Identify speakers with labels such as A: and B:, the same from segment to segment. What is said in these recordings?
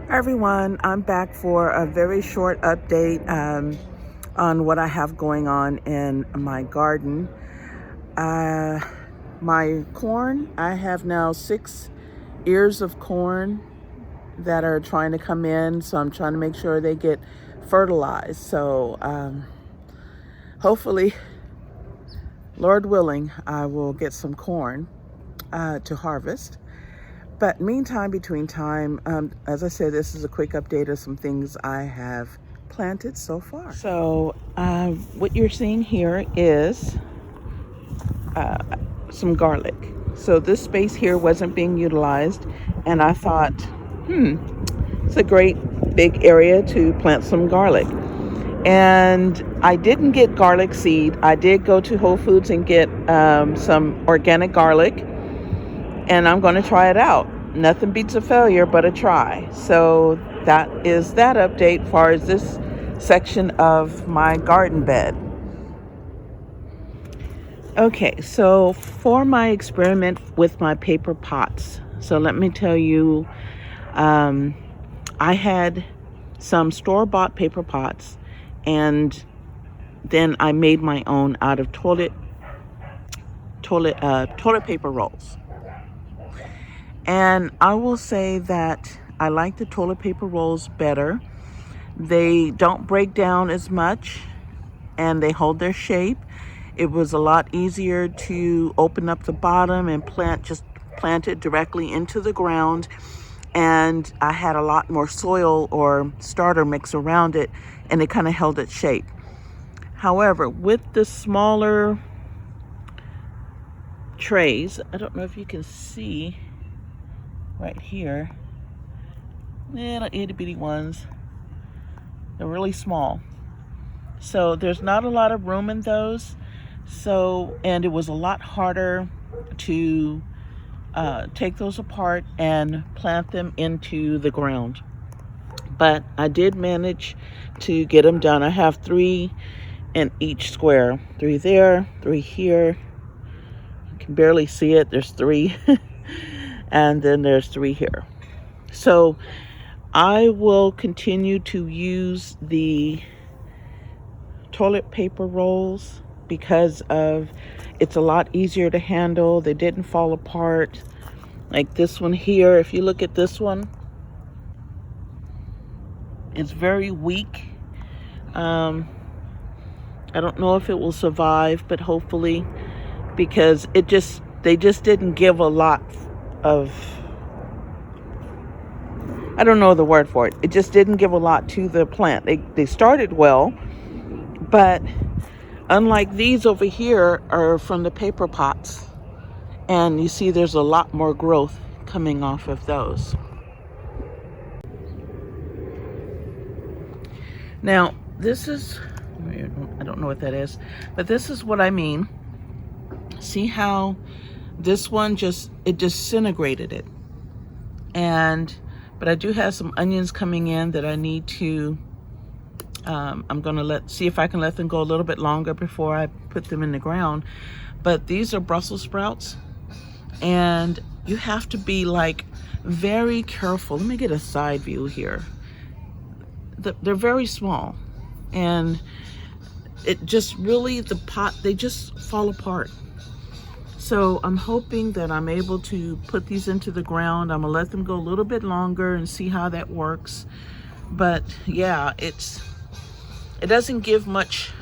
A: Hi everyone, I'm back for a very short update on what I have going on in my garden. Uh, my corn, I have now 6 ears of corn that are trying to come in, so I'm trying to make sure they get fertilized. So hopefully, Lord willing, I will get some corn to harvest. But meantime, between time, as I said, this is a quick update of some things I have planted so far. So what you're seeing here is some garlic. So this space here wasn't being utilized, and I thought, it's a great big area to plant some garlic. And I didn't get garlic seed. I did go to Whole Foods and get some organic garlic, and I'm going to try it out. Nothing beats a failure but a try. So that is that update as far as this section of my garden bed. Okay, so for my experiment with my paper pots, so let me tell you, I had some store-bought paper pots, and then I made my own out of toilet paper rolls. And I will say that I like the toilet paper rolls better. They don't break down as much and they hold their shape. It was a lot easier to open up the bottom and plant it directly into the ground. And I had a lot more soil or starter mix around it, and it kind of held its shape. However, with the smaller trays, I don't know if you can see right here, little itty bitty ones. They're really small. So there's not a lot of room in those. So, and it was a lot harder to take those apart and plant them into the ground. But I did manage to get them done. I have 3 in each square. 3 there, 3 here. You can barely see it. There's 3. And then there's 3 here. So I will continue to use the toilet paper rolls because of it's a lot easier to handle. They didn't fall apart. Like this one here, if you look at this one, it's very weak. I don't know if it will survive, but hopefully, because they just didn't give a lot of, I don't know the word for it. It just didn't give a lot to the plant. They started well, but unlike these over here are from the paper pots. And you see there's a lot more growth coming off of those. Now, this is, I don't know what that is, but this is what I mean. See how this one it disintegrated it. But I do have some onions coming in that I need to, I'm gonna see if I can let them go a little bit longer before I put them in the ground. But these are Brussels sprouts, and you have to be like very careful. Let me get a side view here. They're very small, and it just really, the pot, they just fall apart. So I'm hoping that I'm able to put these into the ground. I'm gonna let them go a little bit longer and see how that works. But yeah, it doesn't give much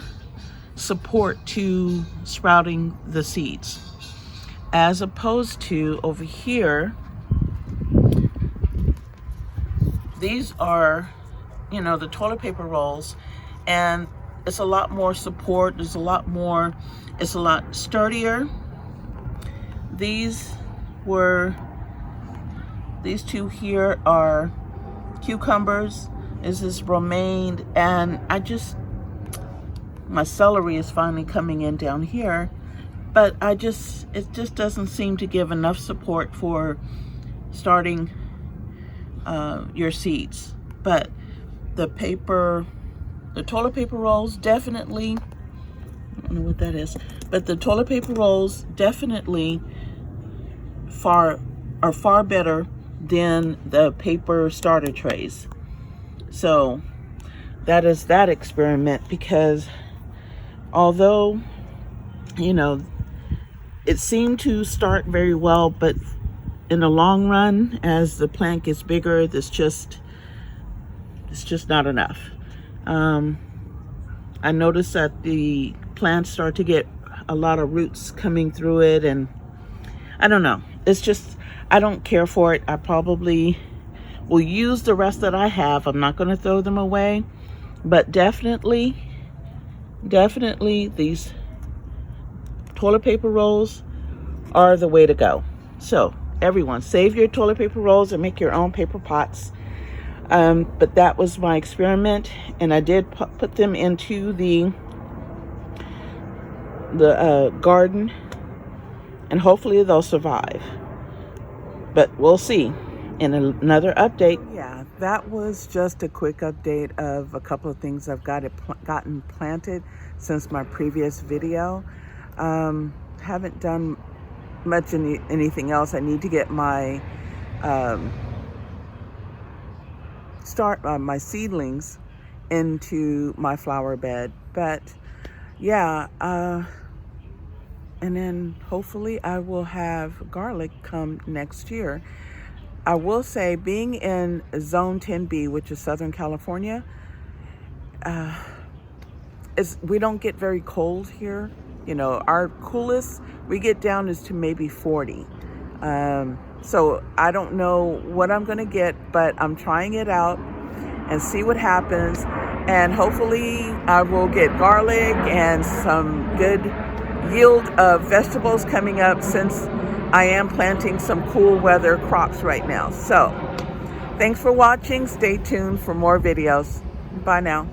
A: support to sprouting the seeds, as opposed to over here, these are, the toilet paper rolls, and it's a lot more support. It's a lot sturdier. These 2 here are cucumbers. This is romaine, and my celery is finally coming in down here, but it just doesn't seem to give enough support for starting your seeds. But the toilet paper rolls definitely, I don't know what that is, but the toilet paper rolls definitely are far better than the paper starter trays. So that is that experiment, because although, you know, it seemed to start very well, but in the long run, as the plant gets bigger, it's just not enough. I noticed that the plants start to get a lot of roots coming through it, and I don't know. It's just, I don't care for it. I probably will use the rest that I have. I'm not going to throw them away, but definitely these toilet paper rolls are the way to go. So everyone, save your toilet paper rolls and make your own paper pots. But that was my experiment, and I did put them into the garden, and hopefully they'll survive. But we'll see in another update. Yeah, that was just a quick update of a couple of things I've gotten planted since my previous video. Haven't done much anything else. I need to get my my seedlings into my flower bed. But yeah, and then hopefully I will have garlic come next year. I will say, being in Zone 10B, which is Southern California, we don't get very cold here. You know, our coolest we get down is to maybe 40. So I don't know what I'm going to get, but I'm trying it out and see what happens. And hopefully I will get garlic and some good yield of vegetables coming up, since I am planting some cool weather crops right now. So thanks for watching. Stay tuned for more videos. Bye now.